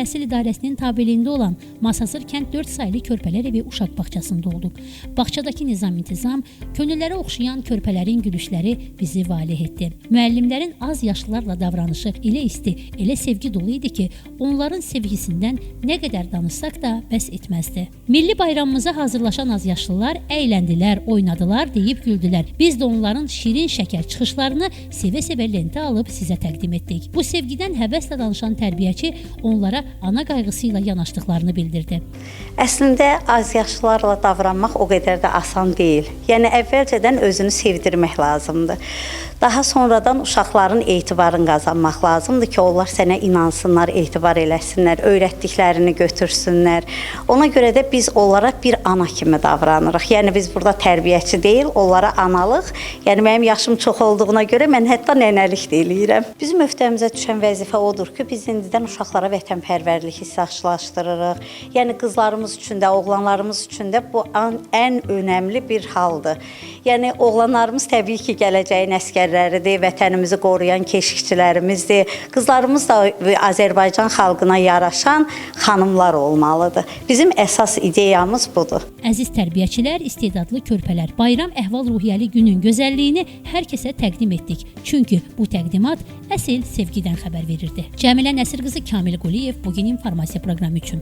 Təhsil İdarəsinin tabeliyində olan Masazır kənd 4 saylı körpələr evi uşaq bağçasında olduq. Bağçadakı nizam-intizam, könüllərə oxşayan körpələrin gülüşləri bizi valeh etdi. Müəllimlərin az yaşlılarla davranışı elə isti, elə sevgi dolu idi ki, onların sevgisindən nə qədər danışsaq da bəs etməzdi. Milli bayramımıza hazırlaşan az yaşlılar əyləndilər, oynadılar, deyib güldülər. Biz də onların şirin şəkər çıxışlarını sevə-sevə lentə alıb sizə təqdim etdik. Bu sevgidən həvəslə danışan tərbiyəçi onlara ana qayğısı ilə yanaşdıqlarını bildirdi. Əslində az yaşlılarla davranmaq o qədər də asan deyil. Yəni əvvəlcədən özünü sevdirmək lazımdır. Daha sonradan uşaqların etibarını qazanmaq lazımdır ki, onlar sənə inansınlar, etibar eləsinlər, öyrətdiklərini götürsünlər. Ona görə də biz onlara bir ana kimi davranırıq. Yəni biz burada tərbiyəçi deyil, onlara analıq. Yəni mənim yaşım çox olduğuna görə mən hətta nənəlik də eləyirəm. Bizim öhdəmizə düşən vəzifə odur ki, biz indidən uşaqlara vətənpərvərlik hissi aşılaşdırırıq. Yəni qızlarımız üçün də, oğlanlarımız üçün də bu ən önəmli bir haldır. Yəni oğlanlarımız təbii ki, gələcəyin əsgərləridir, vətənimizi qoruyan keşikçilərimizdir. Qızlarımız da Azərbaycan xalqına yaraşan xanımlar olmalıdır. Bizim əsas ideyamız budur. Əziz tərbiyəçilər, istedadlı körpələr, bayram əhval-ruhiyyəli günün gözəlliyini hər kəsə təqdim etdik. Çünki bu təqdimat əsl sevgidən xəbər verirdi. Cəmilə Nəsir qızı, Kamil Quliyev, Bugün İnformasiya proqramı üçün.